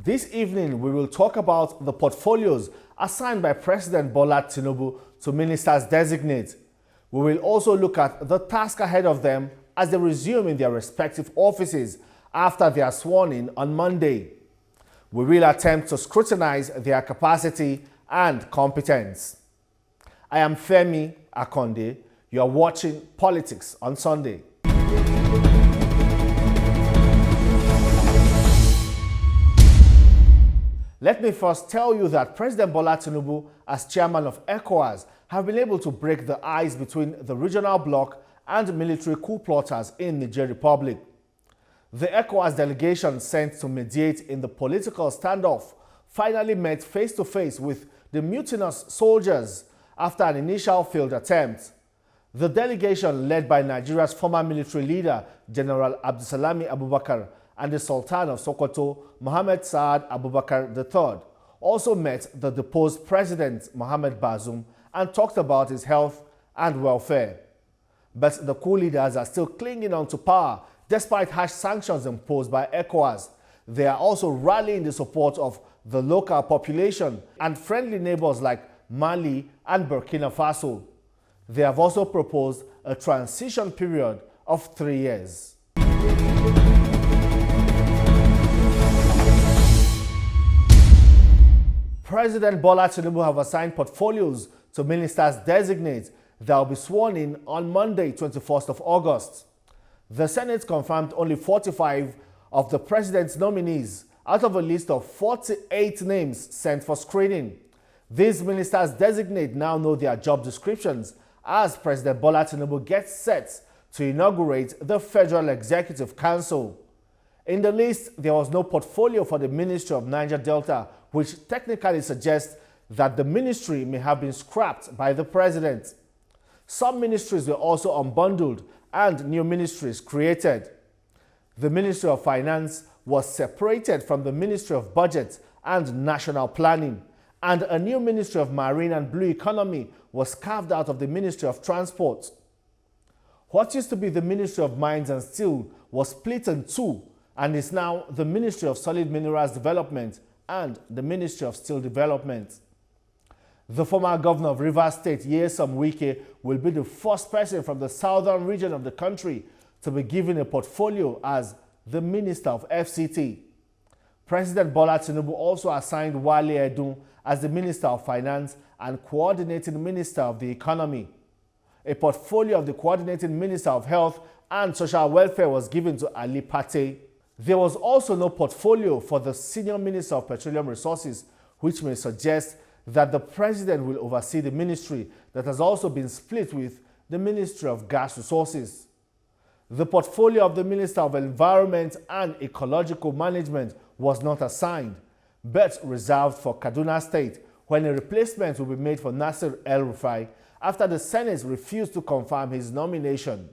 This evening, we will talk about the portfolios assigned by President Bola Tinubu to ministers designate. We will also look at the task ahead of them as they resume in their respective offices after they are sworn in on Monday. We will attempt to scrutinize their capacity and competence. I am Femi Akonde. You are watching Politics on Sunday. Let me first tell you that President Bola Tinubu, as chairman of ECOWAS, have been able to break the ice between the regional bloc and military coup plotters in Niger Republic. The ECOWAS delegation sent to mediate in the political standoff finally met face-to-face with the mutinous soldiers after an initial failed attempt. The delegation, led by Nigeria's former military leader, General Abdulsalami Abubakar, and the Sultan of Sokoto, Mohammed Saad Abubakar III, also met the deposed President Mohamed Bazoum and talked about his health and welfare. But the coup leaders are still clinging on to power despite harsh sanctions imposed by ECOWAS. They are also rallying the support of the local population and friendly neighbors like Mali and Burkina Faso. They have also proposed a transition period of 3 years. President Bola Tinubu have assigned portfolios to ministers designate that will be sworn in on Monday, 21st of August. The Senate confirmed only 45 of the president's nominees out of a list of 48 names sent for screening. These ministers designate now know their job descriptions as President Bola Tinubu gets set to inaugurate the Federal Executive Council. In the list, there was no portfolio for the Ministry of Niger Delta, which technically suggests that the ministry may have been scrapped by the president. Some ministries were also unbundled and new ministries created. The Ministry of Finance was separated from the Ministry of Budget and National Planning, and a new Ministry of Marine and Blue Economy was carved out of the Ministry of Transport. What used to be the Ministry of Mines and Steel was split in two and is now the Ministry of Solid Minerals Development and the Ministry of Steel Development. The former governor of Rivers State, Nyesom Wike, will be the first person from the southern region of the country to be given a portfolio as the Minister of FCT. President Bola Tinubu also assigned Wale Edun as the Minister of Finance and Coordinating Minister of the Economy. A portfolio of the Coordinating Minister of Health and Social Welfare was given to Ali Pate. There was also no portfolio for the Senior Minister of Petroleum Resources, which may suggest that the president will oversee the ministry that has also been split with the Ministry of Gas Resources. The portfolio of the Minister of Environment and Ecological Management was not assigned, but reserved for Kaduna State, when a replacement will be made for Nasir El-Rufai after the Senate refused to confirm his nomination.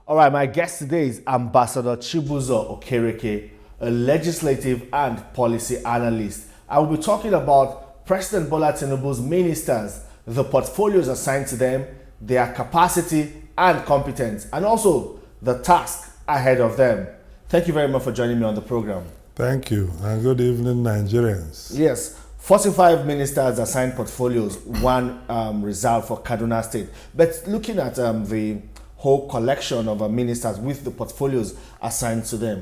All right, my guest today is Ambassador Chibuzo Okereke, a legislative and policy analyst. I will be talking about President Bola Tinubu's ministers, the portfolios assigned to them, their capacity and competence, and also the task ahead of them. Thank you very much for joining me on the program. Thank you, and good evening, Nigerians. Yes, 45 ministers assigned portfolios, one reserved for Kaduna State. But looking at the whole collection of ministers with the portfolios assigned to them,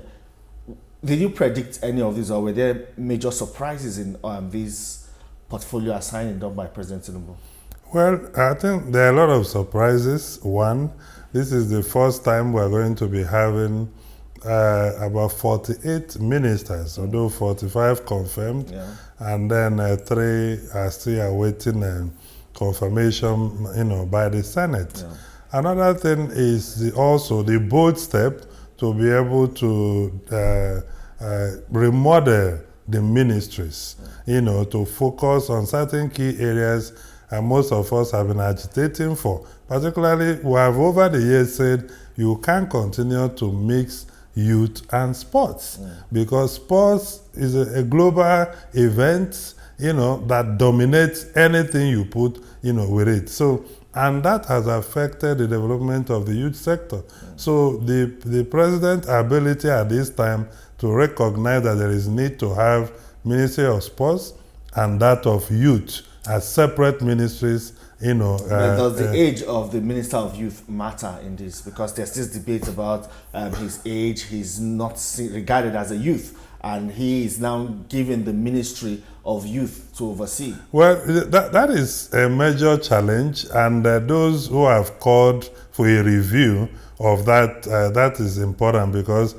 did you predict any of these, or were there major surprises in these portfolio assigning done by President Tinubu? Well, I think there are a lot of surprises. One, this is the first time we're going to be having about 48 ministers, although 45 confirmed, and then 3 are still awaiting confirmation, by the Senate. Another thing is also the bold step to be able to remodel the ministries, to focus on certain key areas and most of us have been agitating for. Particularly, we have over the years said you can't continue to mix youth and sports because sports is a global event, that dominates anything you put, with it. So and that has affected the development of the youth sector. So the president's ability at this time to recognize that there is need to have Ministry of Sports and that of youth as separate ministries, does the age of the Minister of Youth matter in this? Because there's this debate about his age. He's not regarded as a youth, and he is now given the Ministry of Youth to oversee. Well, that is a major challenge, and those who have called for a review of that, that is important, because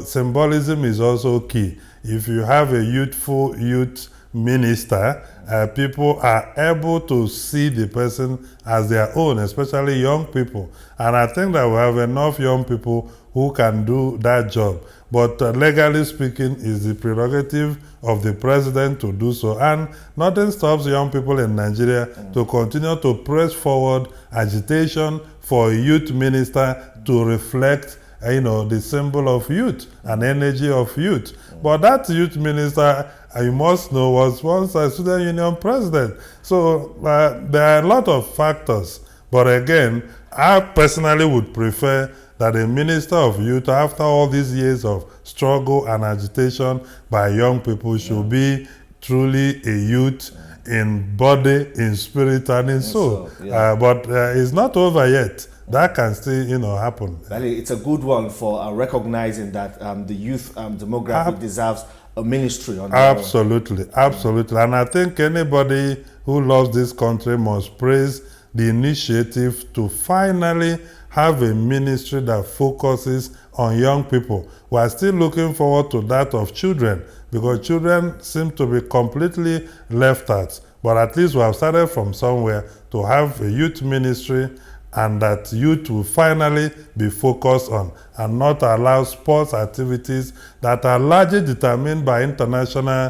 symbolism is also key. If you have a youthful youth minister, people are able to see the person as their own, especially young people. And I think that we have enough young people who can do that job. But legally speaking, it's the prerogative of the president to do so. And nothing stops young people in Nigeria to continue to press forward agitation for a youth minister to reflect the symbol of youth and energy of youth. But that youth minister, you must know, was once a student union president. So there are a lot of factors. But again, I personally would prefer that a minister of youth, after all these years of struggle and agitation by young people, should be truly a youth in body, in spirit, and in soul. But it's not over yet. That can still, happen. It's a good one for recognizing that the youth demographic deserves a ministry on Absolutely. And I think anybody who loves this country must praise the initiative to finally have a ministry that focuses on young people. We are still looking forward to that of children, because children seem to be completely left out. But at least we have started from somewhere to have a youth ministry, and that youth will finally be focused on, and not allow sports activities that are largely determined by international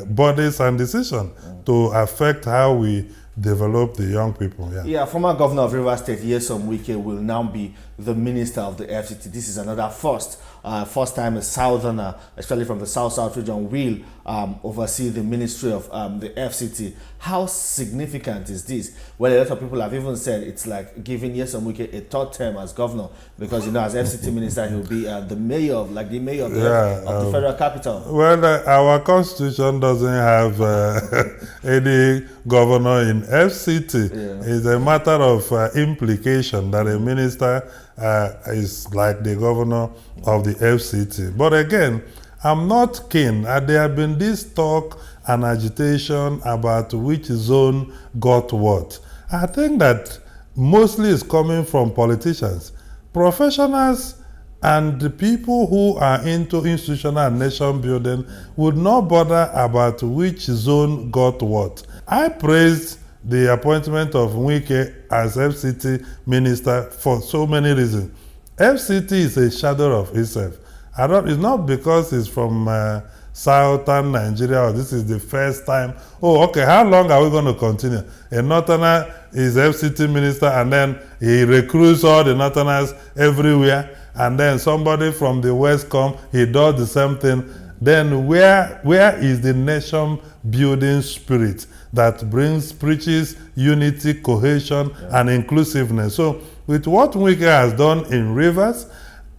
bodies and decisions to affect how we develop the young people. Former Governor of Rivers State, Nyesom Wike, will now be the Minister of the FCT. This is another first. First time a Southerner, especially from the South region, will oversee the Ministry of the FCT. How significant is this? Well, a lot of people have even said it's like giving Nyesom Wike a third term as governor, because as FCT minister he'll be the mayor of the federal capital. Well, our constitution doesn't have any governor in FCT. It's a matter of implication that a minister is like the governor of the FCT. But again, I'm not keen. There have been this talk and agitation about which zone got what. I think that mostly is coming from politicians. Professionals and the people who are into institutional and nation building would not bother about which zone got what. I praised the appointment of Wike as FCT minister for so many reasons. FCT is a shadow of itself. It's not because it's from southern Nigeria, or this is the first time. Oh, okay, how long are we going to continue? A northerner is FCT minister, and then he recruits all the northerners everywhere, and then somebody from the west comes, he does the same thing. Then where is the nation building spirit that preaches unity, cohesion, and inclusiveness? So with what Wike has done in Rivers,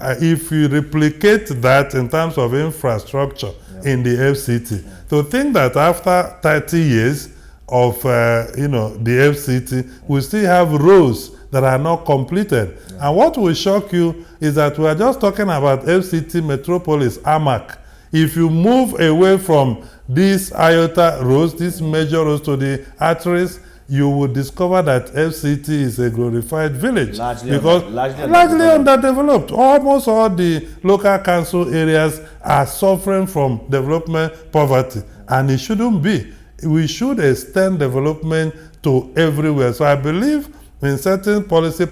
if you replicate that in terms of infrastructure in the FCT, to think that after 30 years of the FCT, we still have roads that are not completed. And what will shock you is that we are just talking about FCT Metropolis, AMAC. If you move away from these iota roads, these major roads to the arteries, you will discover that FCT is a glorified village, largely underdeveloped. Almost all the local council areas are suffering from development poverty, and it shouldn't be. We should extend development to everywhere. So I believe in certain policy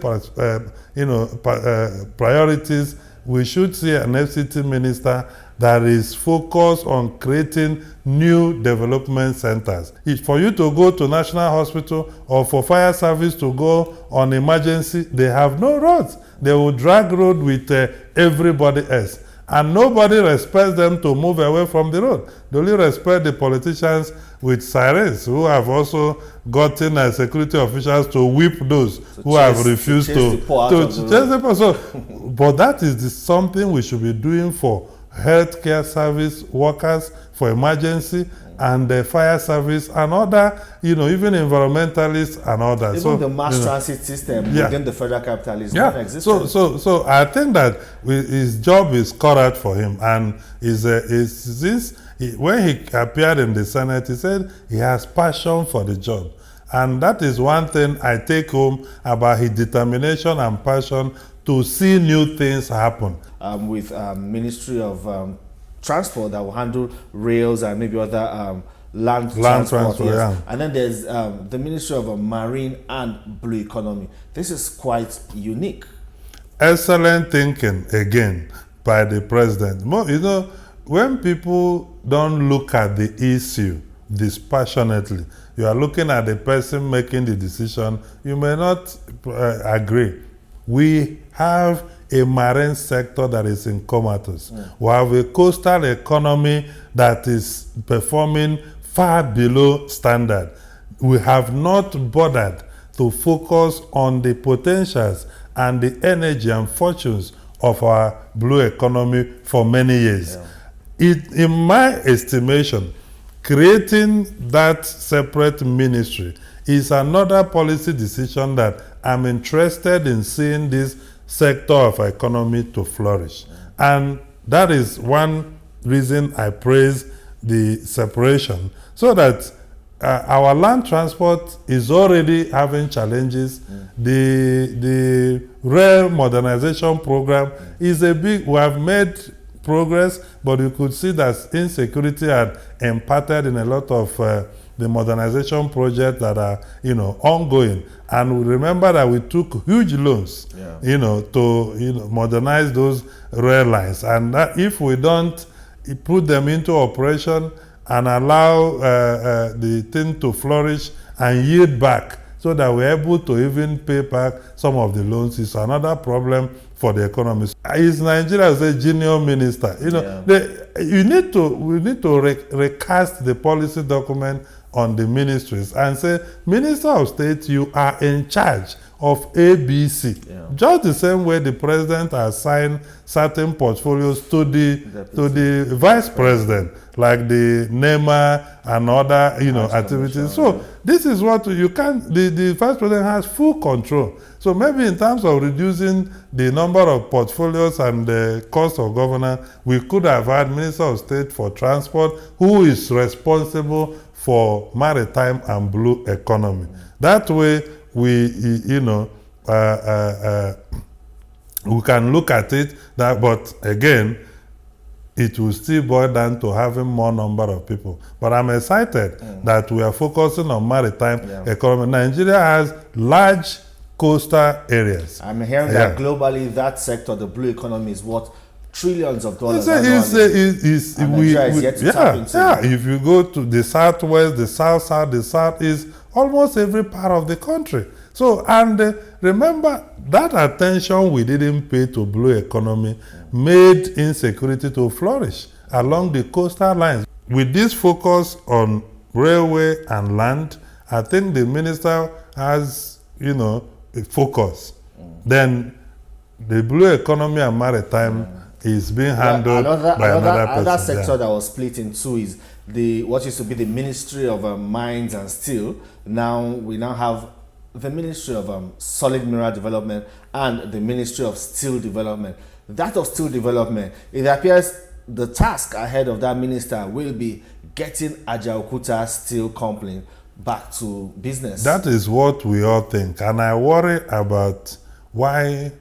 priorities, we should see an FCT minister that is focused on creating new development centers. If for you to go to National Hospital or for fire service to go on emergency, they have no roads. They will drag road with everybody else. And nobody respects them to move away from the road. They only respect the politicians with sirens who have also gotten security officials to whip those who have refused to chase the poor. So, but that is something we should be doing for healthcare service workers, for emergency, and the fire service and other, even environmentalists and others. Even the mass transit system within the federal capital is non-existent. So I think that his job is cut out for him. And when he appeared in the Senate, he said he has passion for the job. And that is one thing I take home about his determination and passion to see new things happen. With Ministry of Transport that will handle rails and maybe other land transport. Yes. And then there's the Ministry of Marine and Blue Economy. This is quite unique. Excellent thinking, again, by the president. When people don't look at the issue dispassionately, you are looking at the person making the decision, you may not agree. We have a marine sector that is in comatose. We have a coastal economy that is performing far below standard. We have not bothered to focus on the potentials and the energy and fortunes of our blue economy for many years. In my estimation, creating that separate ministry is another policy decision that I'm interested in seeing this sector of economy to flourish. And that is one reason I praise the separation, so that our land transport is already having challenges. The rail modernization program is we have made progress, but you could see that insecurity had impacted in a lot of the modernization projects that are, ongoing. And we remember that we took huge loans, to, modernize those rail lines. And that if we don't put them into operation and allow the thing to flourish and yield back, so that we're able to even pay back some of the loans, is another problem for the economy. Is Nigeria as a junior minister? We need to recast the policy document on the ministries and say, Minister of State, you are in charge of ABC. Just the same way the president assigned certain portfolios to the vice president, like the NEMA and other activities. So this is what you can. The vice president has full control. So maybe in terms of reducing the number of portfolios and the cost of governance, we could have had Minister of State for Transport, who is responsible for maritime and blue economy. That way, we can look at it. But again, it will still boil down to having more number of people. But I'm excited that we are focusing on maritime economy. Nigeria has large coastal areas. I'm hearing that globally, that sector, the blue economy, is worth trillions of dollars. Nigeria is yet to tap into. If you go to the southwest, the south, the southeast, almost every part of the country. So, and remember, that attention we didn't pay to blue economy made insecurity to flourish along the coastal lines. With this focus on railway and land, I think the minister has, a focus. Then the blue economy and maritime is being handled by another person. Another sector that was split in two is what used to be the Ministry of Mines and Steel. We now have the Ministry of Solid Mineral Development and the Ministry of Steel Development. That of steel development, it appears the task ahead of that minister will be getting Ajaokuta Steel Company back to business. That is what we all think. And I worry about why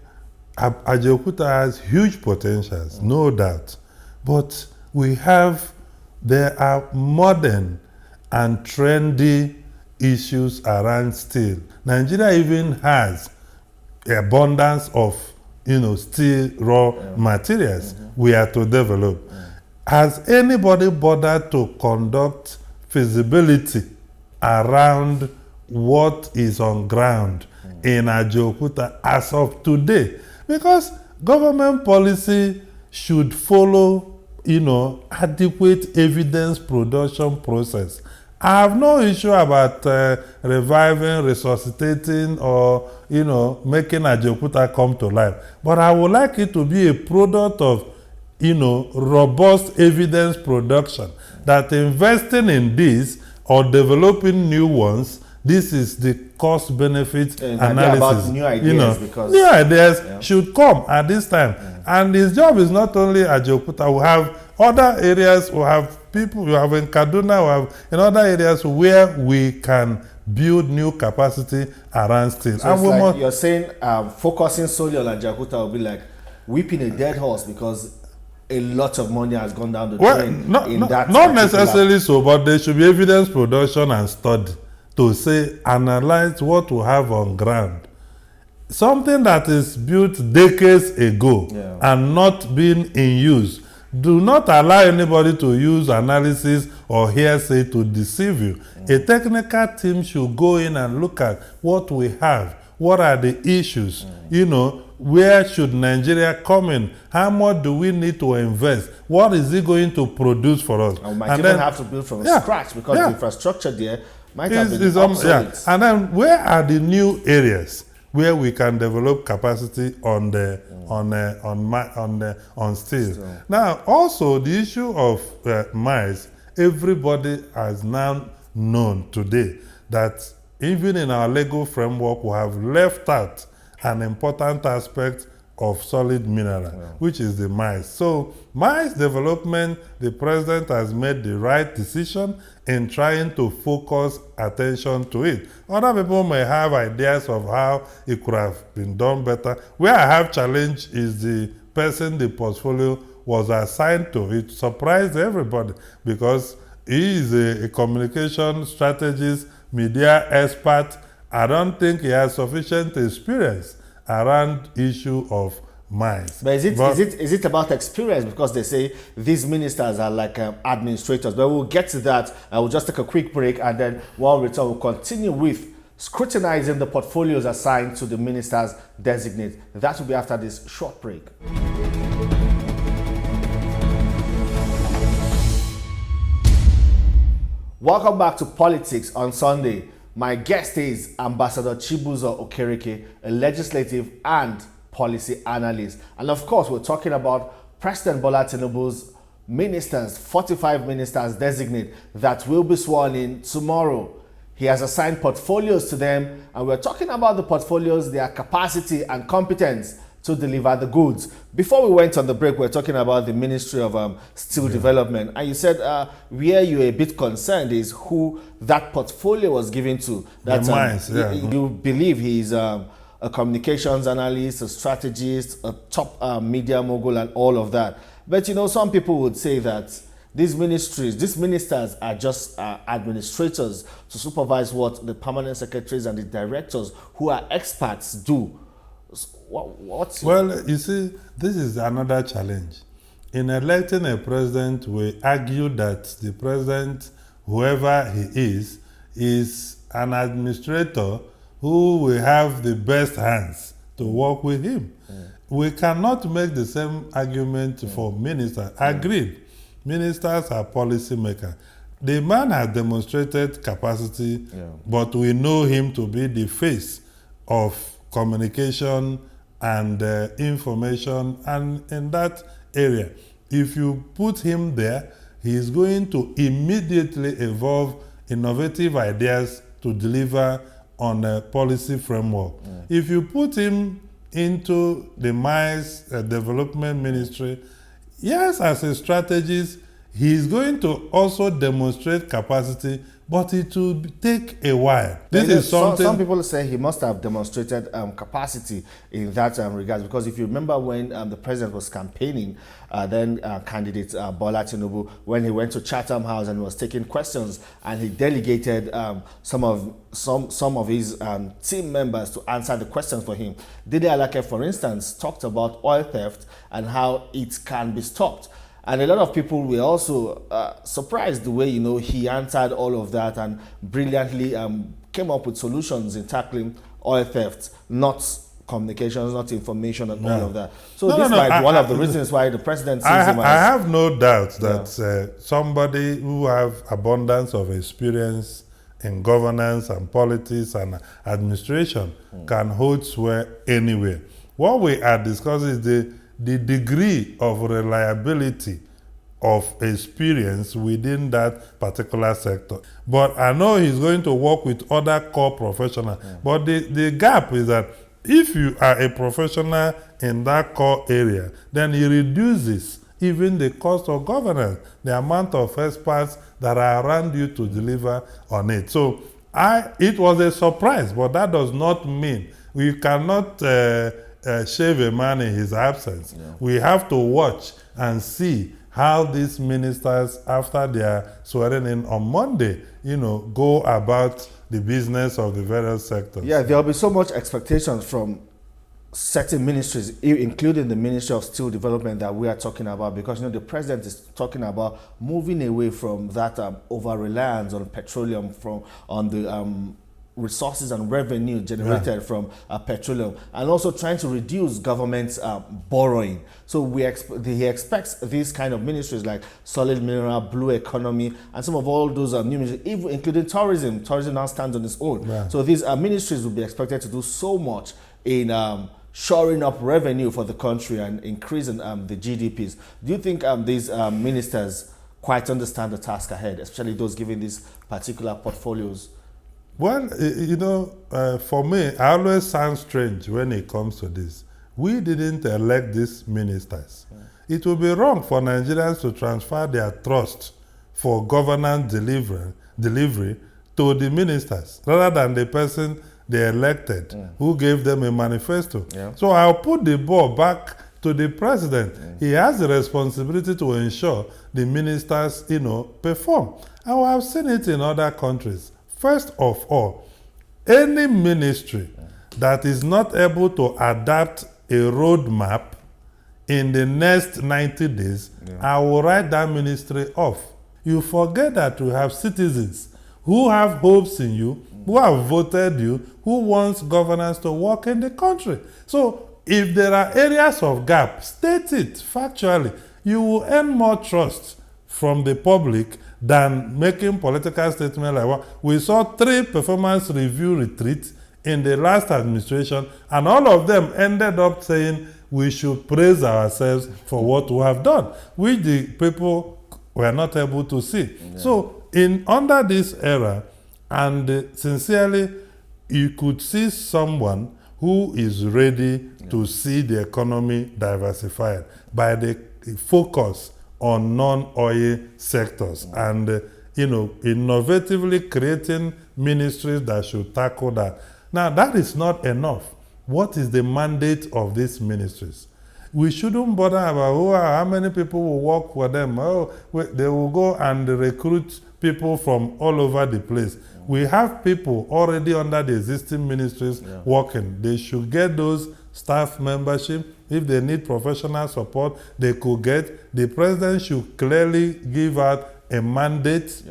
Ajaokuta has huge potentials, no doubt. But there are modern and trendy issues around steel. Nigeria even has abundance of steel raw materials we are to develop. Has anybody bothered to conduct feasibility around what is on ground in Ajaokuta as of today? Because government policy should follow, adequate evidence production process. I have no issue about reviving, resuscitating, or, making Ajaokuta come to life. But I would like it to be a product of, robust evidence production. That investing in this or developing new ones, this is the cost-benefit analysis. About new ideas, because new ideas should come at this time. And his job is not only Ajaokuta. We have other areas. We have people. We have in Kaduna. We have in other areas where we can build new capacity around steel. So it's like you're saying, focusing solely on Ajaokuta will be like whipping a dead horse, because a lot of money has gone down the drain. Not necessarily so, but there should be evidence production and study to say, analyze what we have on ground. Something that is built decades ago and not being in use. Do not allow anybody to use analysis or hearsay to deceive you. A technical team should go in and look at what we have. What are the issues? Where should Nigeria come in? How much do we need to invest? What is it going to produce for us? We might even have to build from scratch, because the infrastructure there might have been obsolete. And then where are the new areas where we can develop capacity on steel? Now, also the issue of mines, everybody has now known today that even in our legal framework, we have left out an important aspect of solid mineral, which is the mines. So mines development, the president has made the right decision in trying to focus attention to it. Other people may have ideas of how it could have been done better. Where I have challenge is the person the portfolio was assigned to. It surprised everybody, because he is a communication strategist, media expert. I don't think he has sufficient experience around issue of mines. But is it about experience? Because they say these ministers are like administrators. But we'll get to that. We'll just take a quick break, and then while we return, we'll continue with scrutinizing the portfolios assigned to the ministers designate. That will be after this short break. Welcome back to Politics on Sunday. My guest is Ambassador Chibuzo Okereke, a legislative and policy analyst. And of course, we're talking about President Bola Tinubu's ministers, 45 ministers designate that will be sworn in tomorrow. He has assigned portfolios to them, and we're talking about the portfolios, their capacity and competence to deliver the goods. Before we went on the break, we were talking about the Ministry of Steel Development, and you said where you're a bit concerned is who that portfolio was given to. That's mines, you believe he's a communications analyst, a strategist, a top media mogul, and all of that. But some people would say that these ministers are just administrators to supervise what the permanent secretaries and the directors, who are experts, do. Well, you see, this is another challenge. In electing a president, we argue that the president, whoever he is an administrator who will have the best hands to work with him. We cannot make the same argument for ministers. Agreed. Ministers are policymakers. The man has demonstrated capacity, but we know him to be the face of communication and information, and in that area, if you put him there, he is going to immediately evolve innovative ideas to deliver on a policy framework. If you put him into the mines development ministry, yes, as a strategist, he is going to also demonstrate capacity, but it will take a while. This is something. Some people say he must have demonstrated capacity in that regard, because if you remember when the president was campaigning, then candidate Bola Tinubu, when he went to Chatham House and was taking questions, and he delegated some of his team members to answer the questions for him. Dede Alake, for instance, talked about oil theft and how it can be stopped. And a lot of people were also surprised the way, he answered all of that and brilliantly came up with solutions in tackling oil theft, not communications, not information, and Yeah. all of that. So this might be one of the reasons why the president sees him as... I have no doubt that somebody who have abundance of experience in governance and politics and administration can hold sway anywhere. What we are discussing is the degree of reliability of experience within that particular sector. But I know he's going to work with other core professionals. But the gap is that if you are a professional in that core area, then it reduces even the cost of governance, the amount of experts that are around you to deliver on it. So it was a surprise, but that does not mean we cannot shave a man in his absence. Yeah. We have to watch and see how these ministers, after they are swearing in on Monday, go about the business of the various sectors. Yeah, there will be so much expectations from certain ministries, including the Ministry of Steel Development that we are talking about, because the president is talking about moving away from that over-reliance on petroleum, on the resources and revenue generated from petroleum, and also trying to reduce government's borrowing. So he expects these kind of ministries like solid mineral, blue economy, and some of all those new ministries, even including tourism. Tourism now stands on its own. Yeah. So these ministries will be expected to do so much in shoring up revenue for the country and increasing the GDPs. Do you think these ministers quite understand the task ahead, especially those given these particular portfolios? Well, for me, I always sound strange when it comes to this. We didn't elect these ministers. Yeah. It would be wrong for Nigerians to transfer their trust for governance delivery to the ministers, rather than the person they elected who gave them a manifesto. Yeah. So I'll put the ball back to the president. He has the responsibility to ensure the ministers, perform. And we have seen it in other countries. First of all, any ministry that is not able to adapt a roadmap in the next 90 days, I will write that ministry off. You forget that you have citizens who have hopes in you, who have voted you, who wants governance to work in the country. So if there are areas of gap, state it factually. You will earn more trust from the public than making political statements like what we saw 3 performance review retreats in the last administration, and all of them ended up saying we should praise ourselves for what we have done, which the people were not able to see. Yeah. So under this era, and sincerely, you could see someone who is ready to see the economy diversified by the focus on non-oil sectors and innovatively creating ministries that should tackle that. Now, that is not enough. What is the mandate of these ministries? We shouldn't bother about how many people will work for them. They will go and recruit people from all over the place. We have people already under the existing ministries working. They should get those staff membership. If they need professional support, they could get. The president should clearly give out a mandate,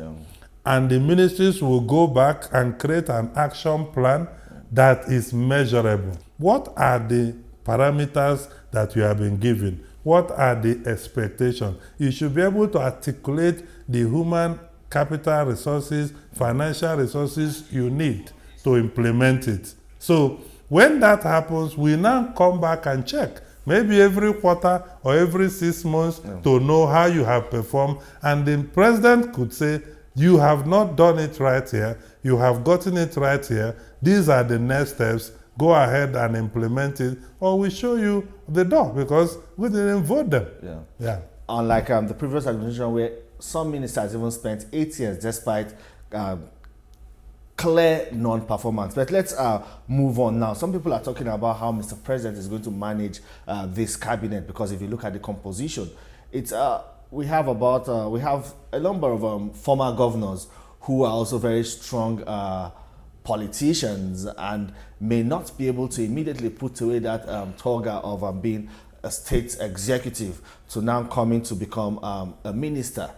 and the ministries will go back and create an action plan that is measurable. What are the parameters that you have been given? What are the expectations? You should be able to articulate the human capital resources, financial resources you need to implement it. So when that happens, we now come back and check, maybe every quarter or every 6 months, to know how you have performed. And the president could say, you have not done it right here, you have gotten it right here, these are the next steps, go ahead and implement it, or we show you the door, because we didn't vote them. Unlike the previous administration, where some ministers even spent 8 years despite clear non-performance. But let's move on now. Some people are talking about how Mr. President is going to manage this cabinet, because if you look at the composition, it's we have a number of former governors who are also very strong politicians and may not be able to immediately put away that toga of being a state executive to now coming to become a minister.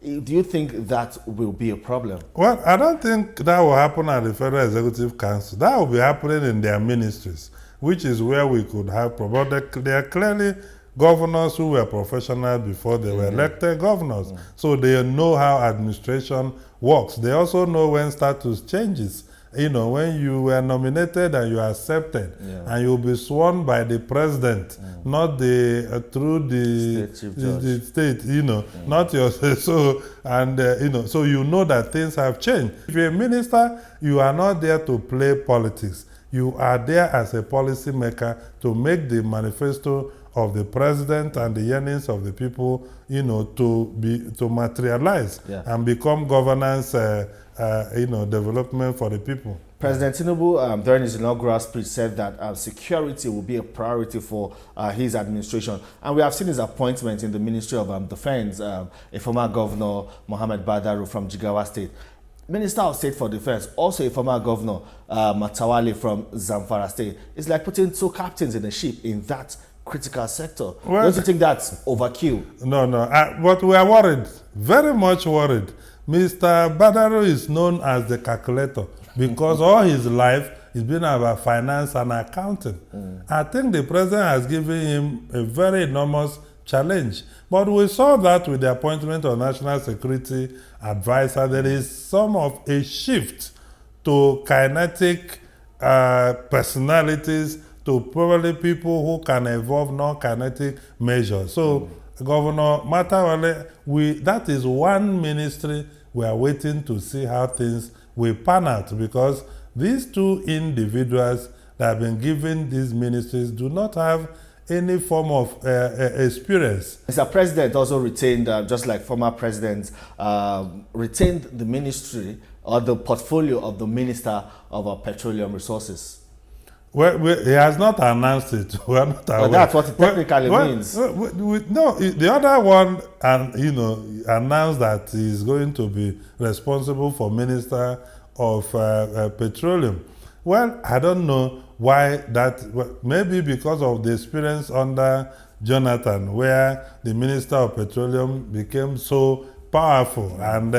Do you think that will be a problem? Well, I don't think that will happen at the Federal Executive Council. That will be happening in their ministries. which is where we could have, but they are clearly governors who were professional before they were elected governors. So they know how administration works. They also know when status changes. You know, when you were nominated and you are accepted, and you'll be sworn by the president, not through the state, you know, not your so you know, so you know that things have changed. If you're a minister, you are not there to play politics. You are there as a policy maker to make the manifesto of the president and the yearnings of the people, you know, to materialize and become governance, you know, development for the people. President Tinubu, during his inaugural speech, said that security will be a priority for his administration. And we have seen his appointment in the Ministry of Defense, a former governor, Mohammed Badaru from Jigawa State. Minister of State for Defense, also a former governor, Matawale from Zamfara State. It's like putting two captains in a ship in that critical sector. Well, don't you think that's overkill? No, but we are worried, very much worried. Mr. Badaru is known as the calculator because all his life he's been about finance and accounting. I think the president has given him a very enormous challenge. But we saw that with the appointment of National Security Advisor. There is some of a shift to kinetic personalities, to probably people who can evolve non-kinetic measures. So, Governor Matawale, that is one ministry we are waiting to see how things will pan out, because these two individuals that have been given these ministries do not have any form of experience. Mr. President also retained, just like former presidents, retained the ministry or the portfolio of the Minister of Petroleum Resources. Well, he has not announced it. We are not aware. Well, that's what it technically means. No, the other one, you know, announced that he is going to be responsible for Minister of Petroleum. Well, I don't know why that. Well, maybe because of the experience under Jonathan, where the Minister of Petroleum became so powerful, and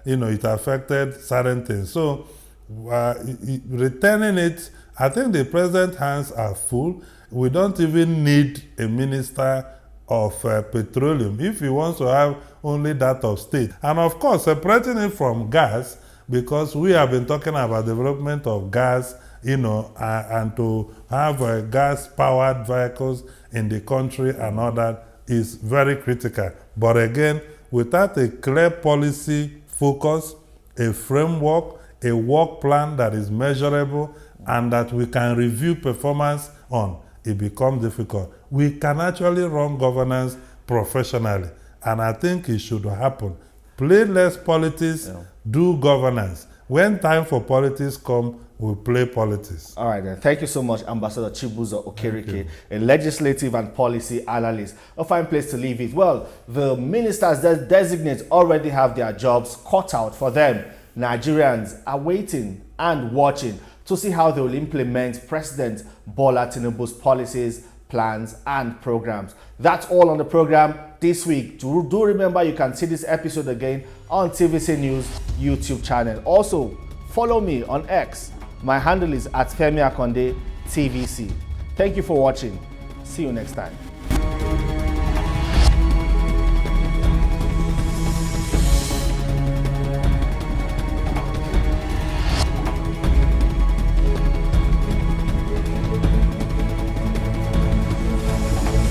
you know, it affected certain things. So returning it, I think the president's hands are full. We don't even need a Minister of Petroleum if he wants to have only that of state. And of course, separating it from gas, because we have been talking about development of gas, you know, and to have gas-powered vehicles in the country and all that is very critical. But again, without a clear policy focus, a framework, a work plan that is measurable, and that we can review performance on, it becomes difficult. We can actually run governance professionally, and I think it should happen. Play less politics, do governance. When time for politics comes, we play politics. All right, then. Thank you so much, Ambassador Chibuzo Okereke, a legislative and policy analyst. A fine place to leave it. Well, the ministers that designate already have their jobs cut out for them. Nigerians are waiting and watching to see how they will implement President Bola Tinubu's policies, plans, and programs. That's all on the program this week. Do remember you can see this episode again on TVC News YouTube channel. Also, follow me on X. My handle is @FemiAkonde TVC. Thank you for watching. See you next time.